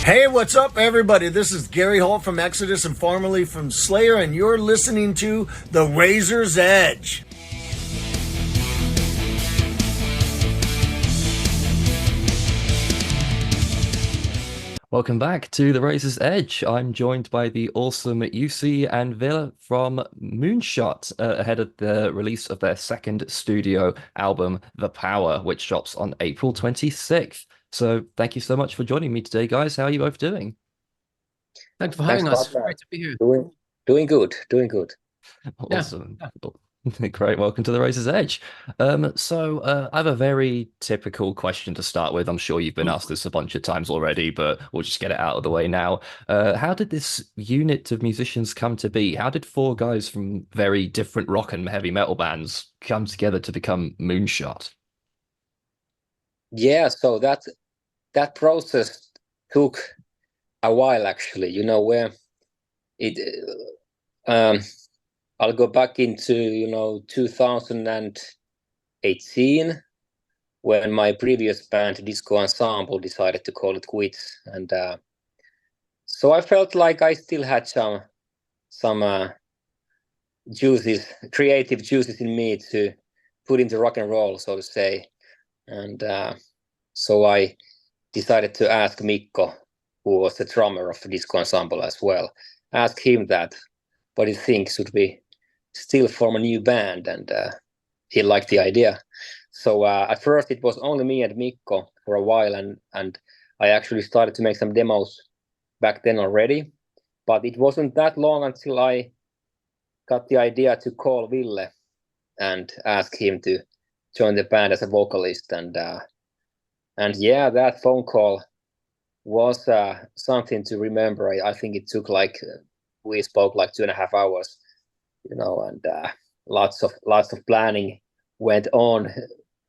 Hey, what's up, everybody? This is Gary Holt from Exodus and formerly from Slayer, and you're listening to The Razor's Edge. Welcome back to The Razor's Edge. I'm joined by the awesome Jussi and Ville from Moonshot ahead of the release of their second studio album, The Power, which drops on April 26th. So thank you so much for joining me today, guys. How are you both doing? Thanks for Thanks having a lot, us. man. Great to be here. Doing good, doing good. Yeah. Awesome. Great. Welcome to The Razor's Edge. I have a very typical question to start with. I'm sure you've been asked this a bunch of times already, but we'll just get it out of the way now. How did this unit of musicians come to be? How did four guys from very different rock and heavy metal bands come together to become Moonshot? Yeah, so that process took a while actually. Where it I'll go back into 2018 when my previous band Disco Ensemble decided to call it quits, and so I felt like I still had some juices, creative juices in me to put into rock and roll, so to say, and so I decided to ask Mikko, who was the drummer of the Disco Ensemble as well, ask him that what he thinks should we still form a new band, and he liked the idea. So at first it was only me and Mikko for a while, and I actually started to make some demos back then already, but it wasn't that long until I got the idea to call Ville and ask him to join the band as a vocalist, and yeah, that phone call was something to remember. I think it took we spoke like 2.5 hours, and lots of planning went on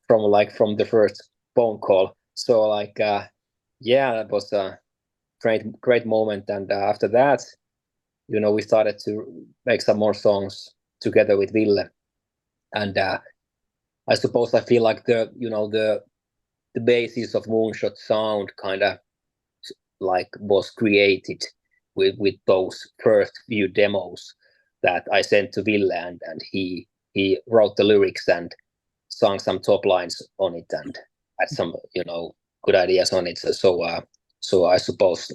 from the first phone call. So yeah, that was a great moment. And after that, we started to make some more songs together with Ville. And I suppose I feel like the basis of Moonshot sound kind of was created with those first few demos that I sent to Ville, and he wrote the lyrics and sung some top lines on it and had some good ideas on it. So I suppose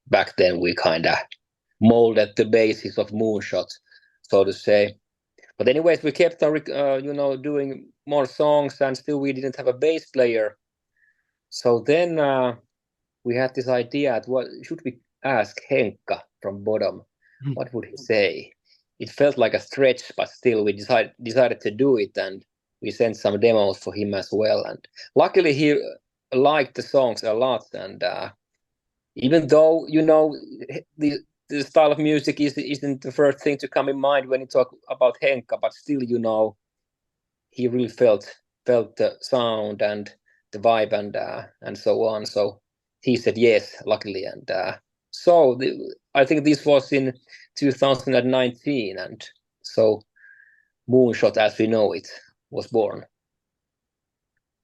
back then we kind of molded the basis of Moonshot, so to say. But anyways, we kept on doing more songs, and still we didn't have a bass player. So then we had this idea at what should we ask Henkka from Bottom? What would he say? It felt like a stretch, but still we decided to do it, and we sent some demos for him as well. And luckily he liked the songs a lot. And even though the style of music isn't the first thing to come in mind when you talk about Henkka, but still he really felt the sound and the vibe and so on. So he said yes, luckily, and I think this was in 2019, and so Moonshot, as we know it, was born.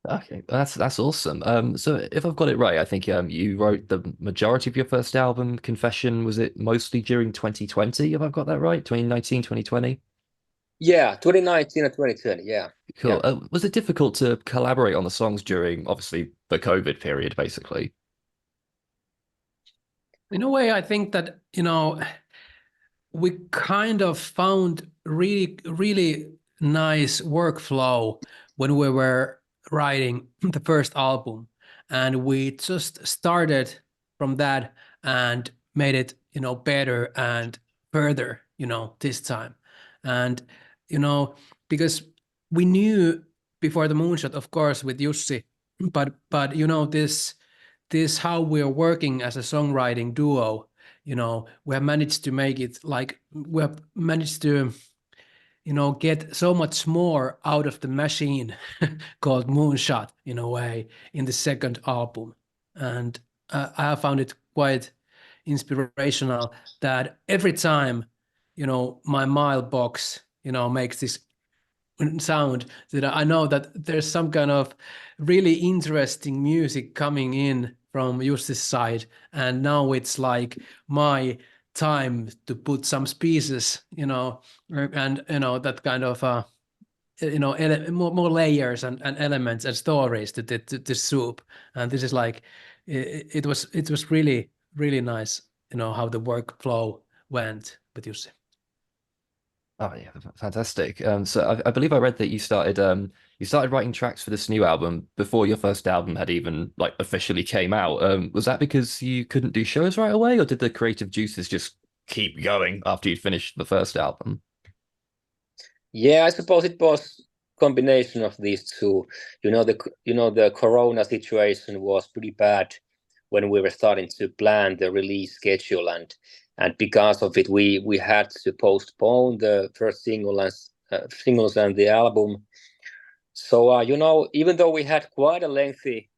Okay, that's awesome. So if I've got it right, I think you wrote the majority of your first album, Confession, was it mostly during 2020, if I've got that right? 2019, 2020? Yeah, 2019 and 2020. Yeah, yeah. Cool. Was it difficult to collaborate on the songs during, obviously, the COVID period, basically? In a way, I think that, we kind of found really, really nice workflow when we were writing the first album. And we just started from that and made it, better and further, this time. And, because we knew before the Moonshot, of course, with Jussi, but this how we are working as a songwriting duo. We have managed to make it like we have managed to get so much more out of the machine called Moonshot in a way in the second album. And I have found it quite inspirational that every time my mailbox makes this sound, that I know that there's some kind of really interesting music coming in from Jussi's side, and now it's like my time to put some pieces, and that kind of more layers and elements and stories to the soup. And this is like it was really really nice, how the workflow went with Jussi. Oh yeah, fantastic. So I believe I read that you started writing tracks for this new album before your first album had even like officially came out. Was that because you couldn't do shows right away, or did the creative juices just keep going after you'd finished the first album? Yeah, I suppose it was combination of these two. The Corona situation was pretty bad when we were starting to plan the release schedule, and because of it, we had to postpone the first singles and the album. So even though we had quite a lengthy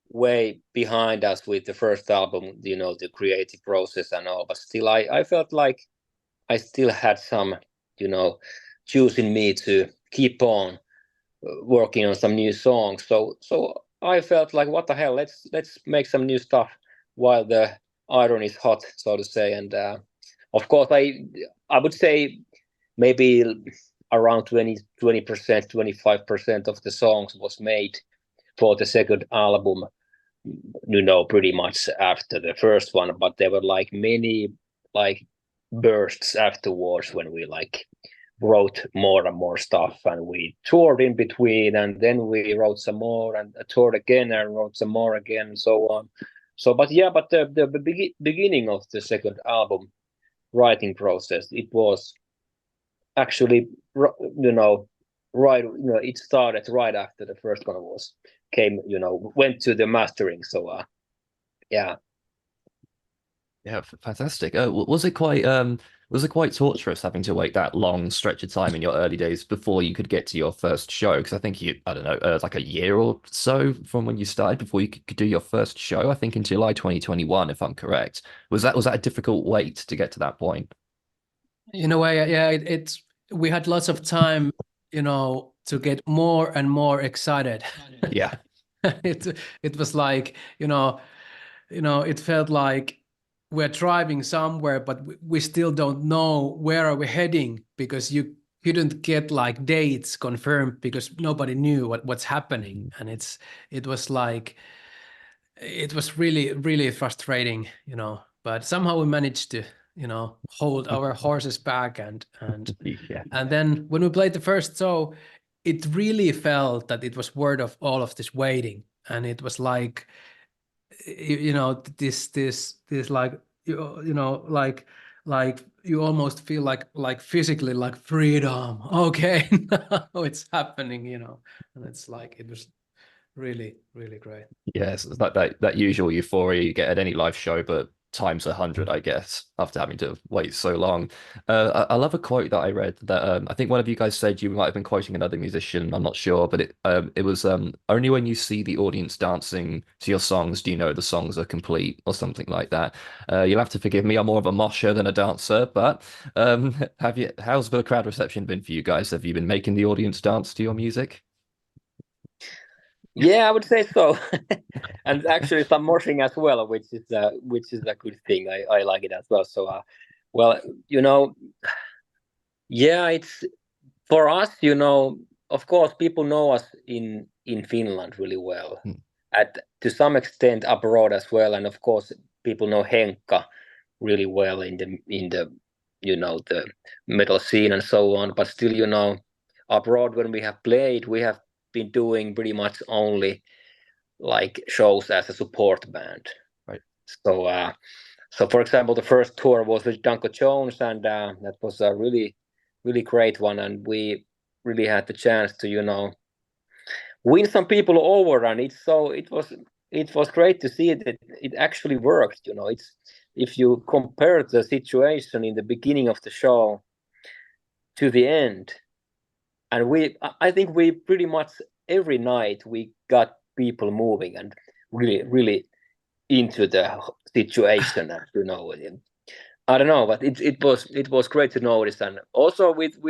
way behind us with the first album, the creative process and all, but still, I felt like I still had some, juice in me to keep on working on some new songs. So I felt like, what the hell? Let's make some new stuff while the iron is hot, so to say. And of course, I would say maybe around 20%, 25% of the songs was made for the second album, pretty much after the first one. But there were like many like bursts afterwards when we like wrote more and more stuff, and we toured in between, and then we wrote some more and toured again and wrote some more again, and so on. But the beginning of the second album writing process, it was actually it started right after the first one went to the mastering. So yeah. Yeah, fantastic. Was it quite torturous having to wait that long stretch of time in your early days before you could get to your first show? Because I think I don't know, like a year or so from when you started before you could do your first show. I think in July 2021, if I'm correct. Was that a difficult wait to get to that point? In a way, yeah, we had lots of time, to get more and more excited. Yeah. It was like, it felt like we're driving somewhere, but we still don't know where are we heading, because you couldn't get like dates confirmed because nobody knew what's happening. And it was like, it was really, really frustrating, but somehow we managed to, hold our horses back, and Yeah. and then when we played the first show, it really felt that it was worth of all of this waiting. And it was like, this like, like you almost feel like physically like freedom. Okay, now it's happening, and it's like, it was really, really great. Yes, it's like that usual euphoria you get at any live show, but times 100, I guess, after having to wait so long. I love a quote that I read that I think one of you guys said, you might have been quoting another musician, I'm not sure, but it was only when you see the audience dancing to your songs do you know the songs are complete, or something like that. You'll have to forgive me, I'm more of a mosher than a dancer, but how's the crowd reception been for you guys? Have you been making the audience dance to your music? Yeah, I would say so. And actually some moshing as well, which is a good thing. I like it as well. So well, yeah, it's for us, of course people know us in Finland really well. To some extent abroad as well, and of course people know Henkka really well in the the metal scene and so on. But still, abroad when we have played, we have been doing pretty much only like shows as a support band. Right. So for example, the first tour was with Danko Jones, and that was a really, really great one, and we really had the chance to win some people over, and it was great to see that it actually worked. It's, if you compare the situation in the beginning of the show to the end, and I think we pretty much every night we got people moving and really, really into the situation. I don't know, but it was great to notice, and also with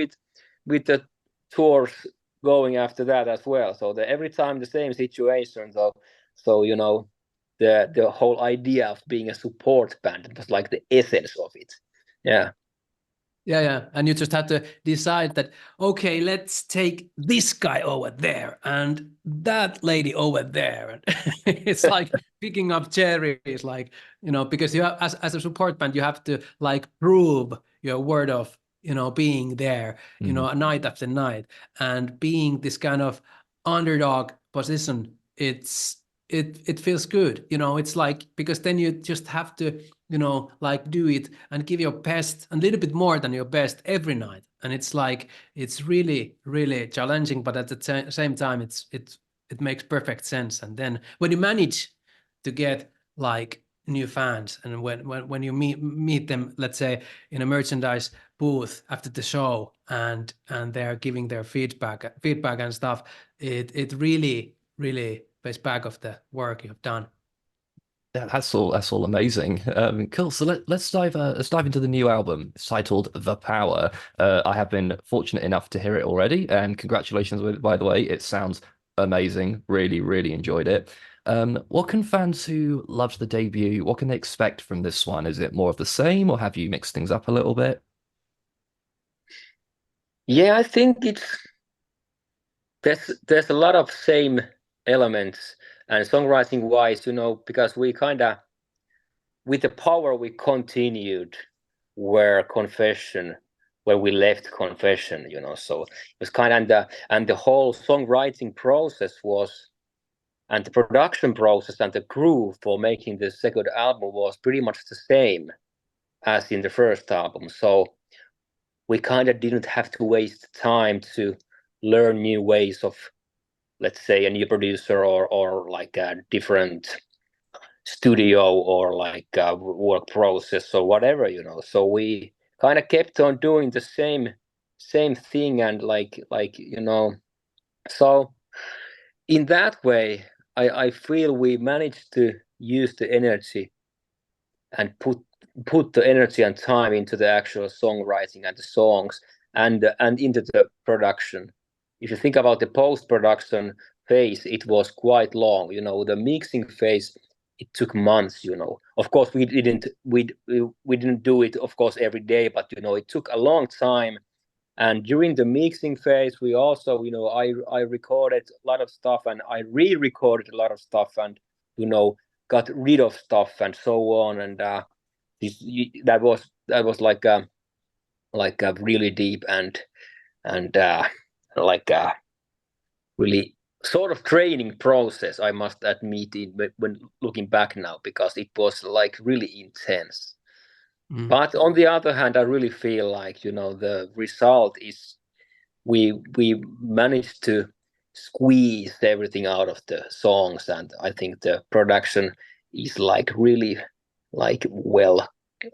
the tours going after that as well. So every time the same situation. So the whole idea of being a support band. It was like the essence of it. Yeah. Yeah. And you just had to decide that, okay, let's take this guy over there and that lady over there. And it's like picking up cherries, like, because you have, as a support band, you have to like prove your word of, being there, night after night, and being this kind of underdog position. It feels good, it's like, because then you just have to, like do it and give your best, a little bit more than your best every night. And it's like, it's really, really challenging, but at the same time, it makes perfect sense. And then when you manage to get like new fans, and when you meet them, let's say in a merchandise booth after the show, and they're giving their feedback and stuff, it really, really pays back of the work you've done. Yeah, that's all amazing. Cool. So let's dive into the new album. It's titled The Power. I have been fortunate enough to hear it already, and congratulations with it, by the way. It sounds amazing. Really, really enjoyed it. What can fans who loved the debut, what can they expect from this one? Is it more of the same, or have you mixed things up a little bit? Yeah, I think there's a lot of same elements, and songwriting wise, because we kind of, with The Power, we continued where we left Confession, so it was kind of, and the whole songwriting process was, and the production process and the groove for making the second album was pretty much the same as in the first album. So we kind of didn't have to waste time to learn new ways of, let's say, a new producer or like a different studio or like a work process or whatever, So we kind of kept on doing the same thing, and like so in that way, I feel we managed to use the energy and put the energy and time into the actual songwriting and the songs and into the production. If you think about the post-production phase, it was quite long. The mixing phase, it took months. Of course, we didn't do it, of course, every day, but it took a long time. And during the mixing phase, we also, I recorded a lot of stuff, and I re-recorded a lot of stuff, and got rid of stuff and so on. And that was like a really deep and like a really sort of training process, I must admit it, when looking back now, because it was like really intense. But on the other hand, I really feel like the result is we managed to squeeze everything out of the songs, and I think the production is like really like well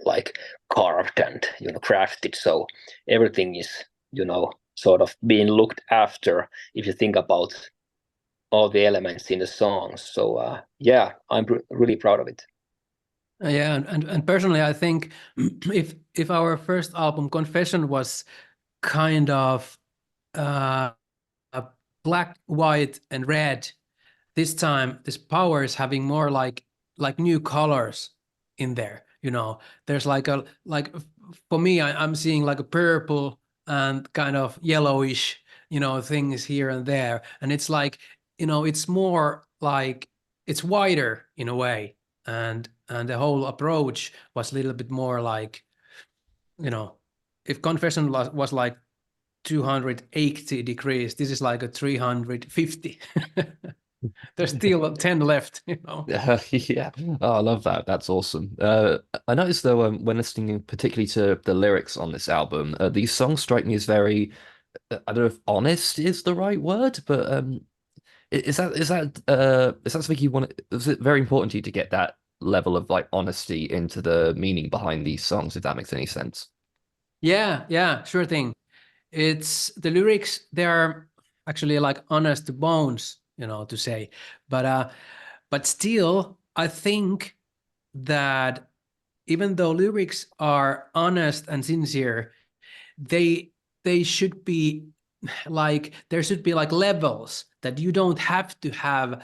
like carved and crafted, so everything is sort of being looked after if you think about all the elements in the songs. So yeah, I'm really proud of it. Yeah, and personally, I think if our first album, Confession, was kind of black, white, and red, this time this Power is having more like new colors in there. There's like for me, I'm seeing like a purple and kind of yellowish, things here and there, and it's like, it's more like it's wider in a way, and the whole approach was a little bit more like, if Confession was like 280 degrees, this is like a 350. There's still 10 left. Yeah. Oh, I love that. That's awesome. I noticed though, when listening particularly to the lyrics on this album, these songs strike me as very, I don't know if honest is the right word, but is that something you want? Is it very important to you to get that level of like honesty into the meaning behind these songs, if that makes any sense? Yeah, sure thing. It's the lyrics, they're actually like honest to bones, to say. But still, I think that even though lyrics are honest and sincere, they should be like, there should be like levels that you don't have to have,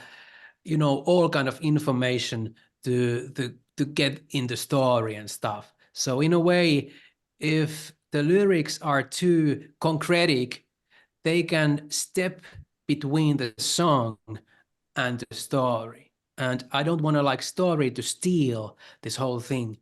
all kind of information to get in the story and stuff. So in a way, if the lyrics are too concretic, they can step between the song and the story. And I don't want to like story to steal this whole thing,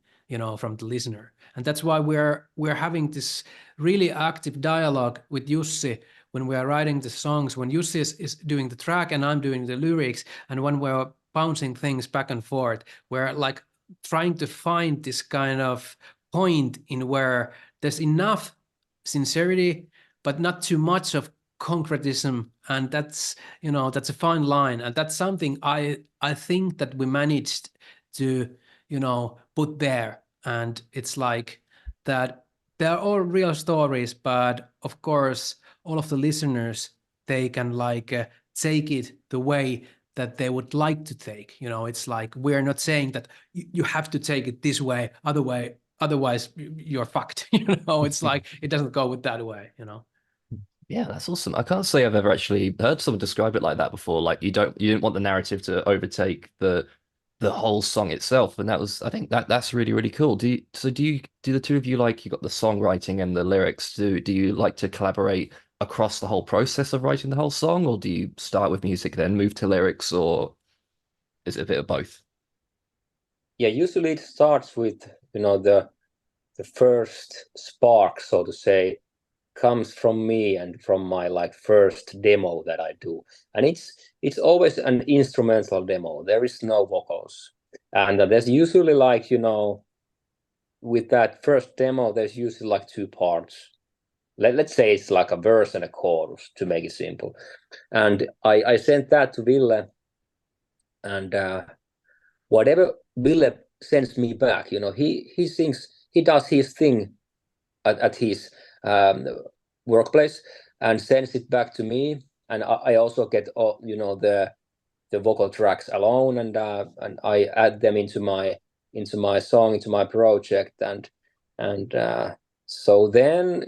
from the listener. And that's why we're having this really active dialogue with Jussi when we are writing the songs, when Jussi is doing the track and I'm doing the lyrics, and when we're bouncing things back and forth, we're like trying to find this kind of point in where there's enough sincerity, but not too much of concretism, and that's a fine line, and that's something I think that we managed to put there. And it's like that they're all real stories, but of course all of the listeners, they can like take it the way that they would like to take. It's like we're not saying that you have to take it this way, otherwise you're fucked. It's like it doesn't go with that way. Yeah, that's awesome. I can't say I've ever actually heard someone describe it like that before. Like you didn't want the narrative to overtake the whole song itself, and I think that's really really cool. Do the two of you, like, you got the songwriting and the lyrics? Do you like to collaborate across the whole process of writing the whole song, or do you start with music then move to lyrics, or is it a bit of both? Yeah, usually it starts with the first spark, so to say, comes from me and from my like first demo that I do, and it's always an instrumental demo. There is no vocals, and there's usually like with that first demo there's usually like two parts. Let's say it's like a verse and a chorus, to make it simple, and I sent that to Ville, and whatever Ville sends me back, he sings, he does his thing at his workplace and sends it back to me, and I also get all the vocal tracks alone, and I add them into my song, into my project, and so then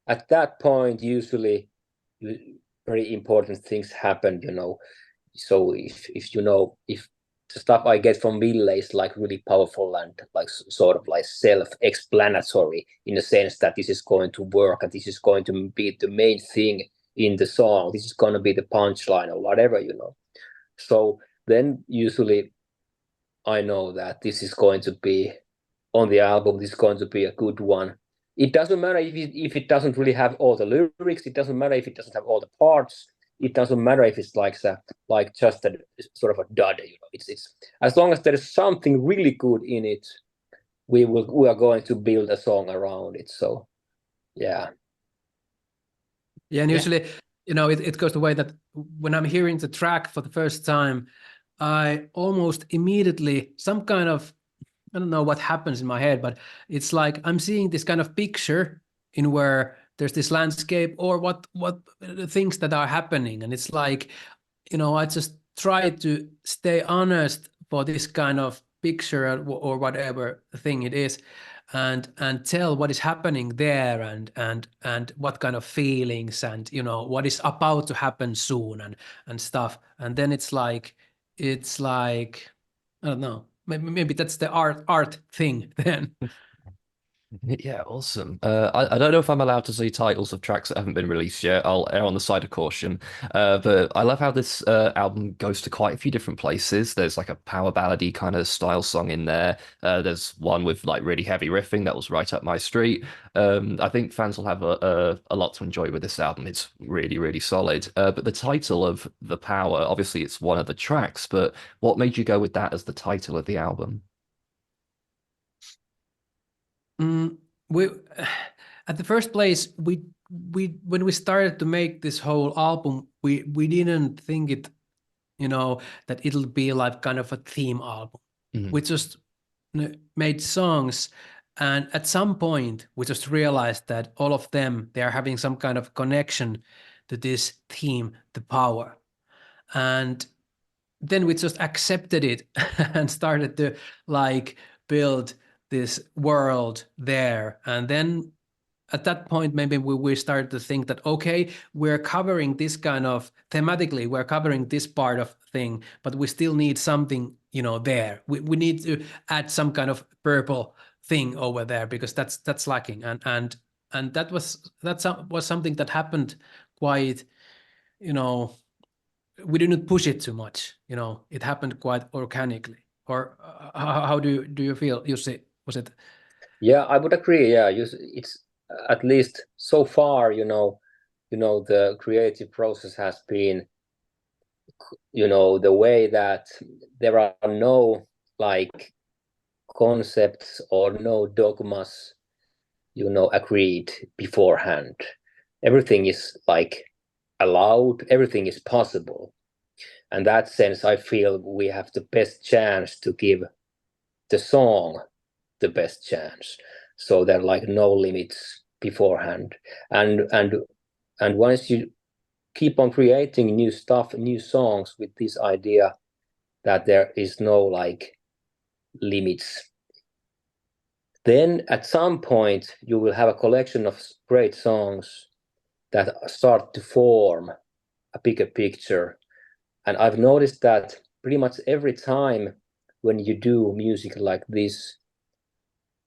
at that point usually very important things happen. So if the stuff I get from Ville is like really powerful and like sort of like self-explanatory, in the sense that this is going to work and this is going to be the main thing in the song, this is going to be the punchline or whatever, so then usually I know that this is going to be on the album, this is going to be a good one. It doesn't matter if it doesn't really have all the lyrics, it doesn't matter if it doesn't have all the parts, it doesn't matter if it's like just a sort of a dud. It's as long as there is something really good in it, we are going to build a song around it. So yeah. And usually it goes the way that when I'm hearing the track for the first time, I almost immediately, some kind of, I don't know what happens in my head, but it's like I'm seeing this kind of picture in where there's this landscape or what things that are happening, and it's like I just try to stay honest for this kind of picture or whatever thing it is, and tell what is happening there, and what kind of feelings, and what is about to happen soon, and stuff. And then it's like I don't know, maybe that's the art thing then. Yeah, awesome. I don't know if I'm allowed to see titles of tracks that haven't been released yet. I'll err on the side of caution. But I love how this album goes to quite a few different places. There's like a power ballady kind of style song in there. There's one with like really heavy riffing that was right up my street. I think fans will have a lot to enjoy with this album. It's really, really solid. But the title of The Power, obviously it's one of the tracks, but what made you go with that as the title of the album? We at the first place, we when we started to make this whole album, we didn't think it, that it'll be like kind of a theme album. Mhm. We just made songs, and at some point we just realized that all of them, they are having some kind of connection to this theme, the power. And then we just accepted it and started to like build this world there. And then at that point, maybe we started to think that, okay, we're covering this kind of thematically, we're covering this part of thing, but we still need something, you know, there. We need to add some kind of purple thing over there because that's lacking. And that was something that happened quite, you know, we didn't push it too much, you know, it happened quite organically. Or how do you feel, Jussi? Was it? Yeah, I would agree. Yeah, it's at least so far, the creative process has been, the way that there are no like concepts or no dogmas, agreed beforehand. Everything is like allowed, everything is possible. And that sense, I feel we have the best chance to give the song the best chance. So there are like no limits beforehand. And once you keep on creating new stuff, new songs with this idea that there is no like limits, then at some point you will have a collection of great songs that start to form a bigger picture. And I've noticed that pretty much every time when you do music like this,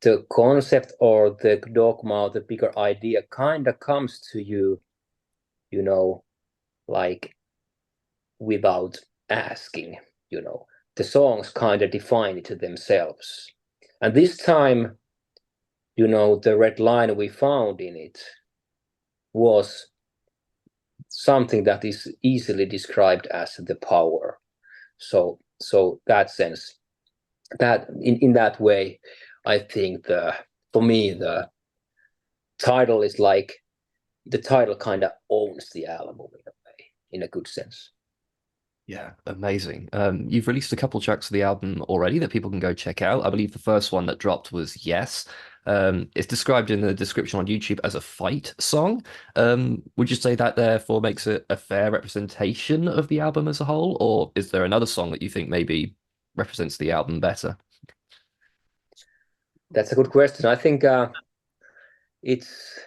the concept or the dogma, the bigger idea kind of comes to you, like without asking, the songs kind of define it to themselves. And this time, the red line we found in it was something that is easily described as the power. So that sense, that in that way, I think for me the title is like the title kind of owns the album in a way, in a good sense. Yeah, amazing. You've released a couple tracks of the album already that people can go check out. I believe the first one that dropped was Yes. It's described in the description on YouTube as a fight song. Would you say that therefore makes it a fair representation of the album as a whole, or is there another song that you think maybe represents the album better? That's a good question. I think it's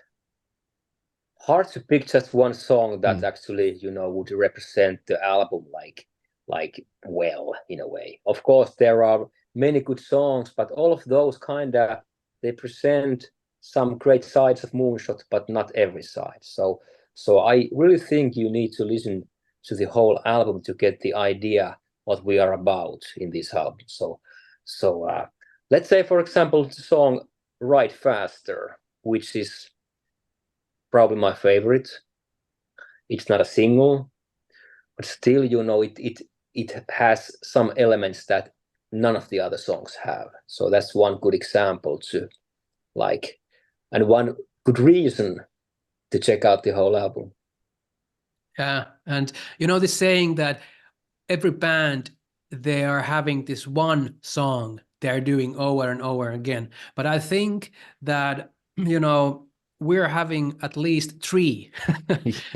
hard to pick just one song that actually, would represent the album like well, in a way. Of course, there are many good songs, but all of those they present some great sides of Moonshot, but not every side. So I really think you need to listen to the whole album to get the idea what we are about in this album. So let's say, for example, the song Ride Faster, which is probably my favorite. It's not a single, but still, it has some elements that none of the other songs have. So that's one good example to like, and one good reason to check out the whole album. Yeah, and this saying that every band, they are having this one song they're doing over and over again. But I think that, we're having at least three.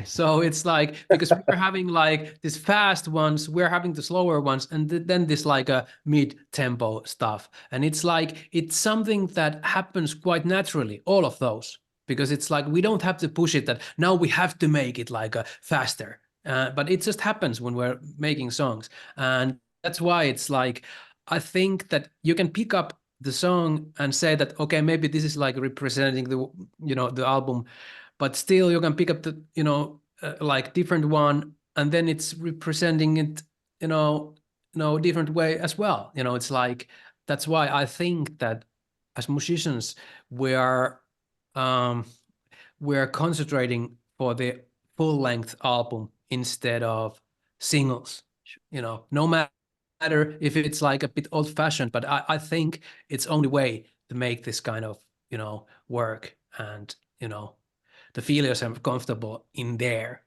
So it's like, because we're having like these fast ones, we're having the slower ones, and then this like a mid-tempo stuff. And it's like, it's something that happens quite naturally, all of those. Because it's like, we don't have to push it that now we have to make it like a faster. But it just happens when we're making songs. And that's why it's like, I think that you can pick up the song and say that, okay, maybe this is like representing the album, but still you can pick up the, like different one, and then it's representing it, different way as well. It's like, that's why I think that as musicians, we are concentrating for the full length album instead of singles, no matter if it's like a bit old fashioned, but I think it's only way to make this kind of, work and, to feel yourself comfortable in there.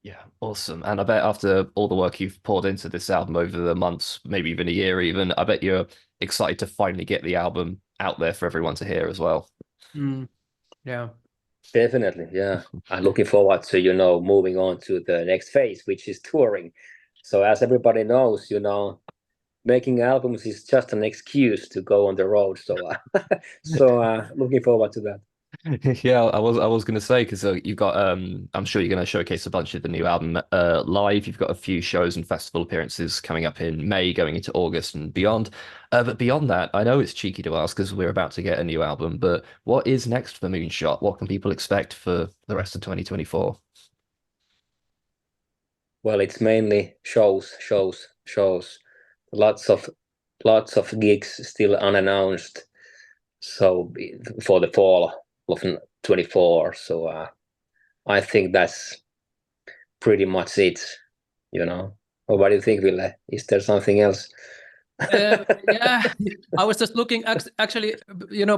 Yeah, awesome. And I bet after all the work you've poured into this album over the months, maybe even a year even, I bet you're excited to finally get the album out there for everyone to hear as well. Yeah. Definitely, yeah. I'm looking forward to, moving on to the next phase, which is touring. So as everybody knows, making albums is just an excuse to go on the road. So looking forward to that. Yeah, I was going to say because you've got I'm sure you're going to showcase a bunch of the new album live. You've got a few shows and festival appearances coming up in May, going into August and beyond. But beyond that, I know it's cheeky to ask because we're about to get a new album. But what is next for Moonshot? What can people expect for the rest of 2024? Well, it's mainly shows, shows, shows. Lots of gigs still unannounced. So for the fall of 24. So I think that's pretty much it. You know. What do you think, Ville? Is there something else? Yeah, I was just looking. Actually,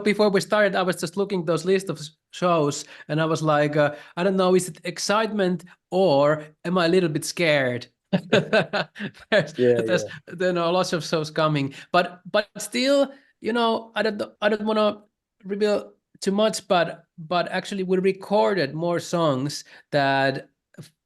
before we started, I was just looking those list of shows, and I was like, I don't know, is it excitement or am I a little bit scared? There's lots of shows coming, but still, I don't want to reveal too much, but actually, we recorded more songs that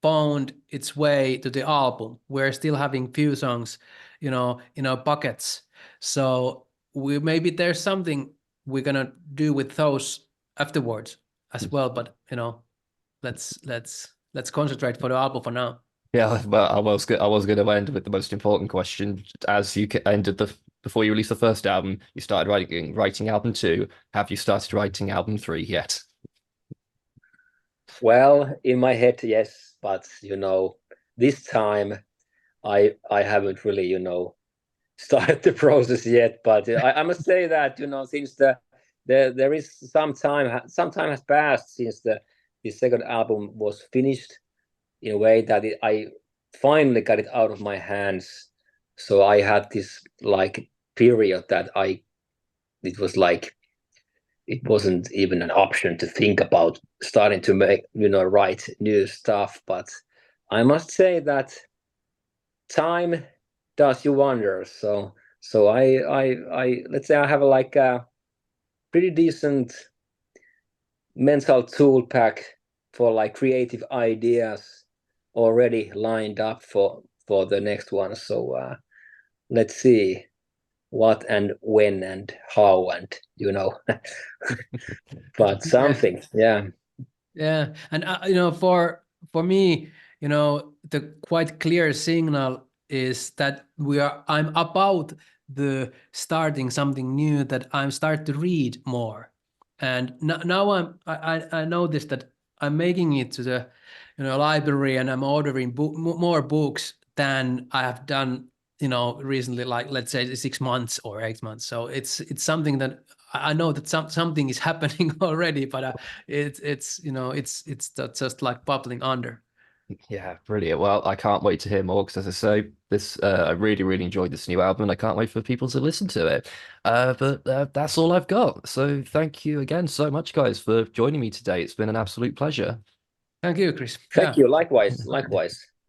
found its way to the album. We're still having few songs in our buckets. So maybe there's something we're gonna do with those afterwards as well. But let's concentrate for the album for now. Yeah, well, I was going to end with the most important question. As you ended before you released the first album, you started writing album 2. Have you started writing album 3 yet? Well, in my head, yes, but this time I haven't really started the process yet. But I must say that since there is some time has passed since the second album was finished, in a way that I finally got it out of my hands. So I had this like period that it was like it wasn't even an option to think about starting to write new stuff. But I must say that time does you wonders. So I let's say I have like a pretty decent mental tool pack for like creative ideas already lined up for the next one. So let's see what and when and how and but something. Yeah. And for me, the quite clear signal is that I'm about the starting something new, that I'm start to read more. And now I noticed that I'm making it to the library, and I'm ordering more books than I have done recently, like let's say 6 months or 8 months. So it's something that I know that something is happening already, but it's just like bubbling under. Yeah, brilliant. Well, I can't wait to hear more because, as I say, I really, really enjoyed this new album, and I can't wait for people to listen to it. But that's all I've got. So thank you again so much, guys, for joining me today. It's been an absolute pleasure. Thank you, Chris. Thank you. Likewise.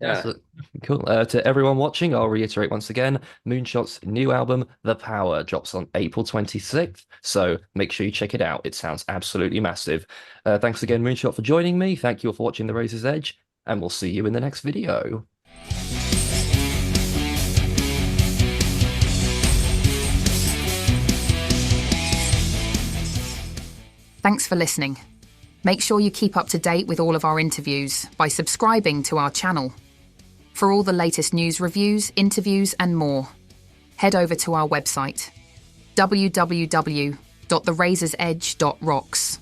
Yeah. So, cool. To everyone watching, I'll reiterate once again, Moonshot's new album, The Power, drops on April 26th. So make sure you check it out. It sounds absolutely massive. Thanks again, Moonshot, for joining me. Thank you all for watching The Razor's Edge, and we'll see you in the next video. Thanks for listening. Make sure you keep up to date with all of our interviews by subscribing to our channel. For all the latest news, reviews, interviews, and more, head over to our website, www.therazorsedge.rocks.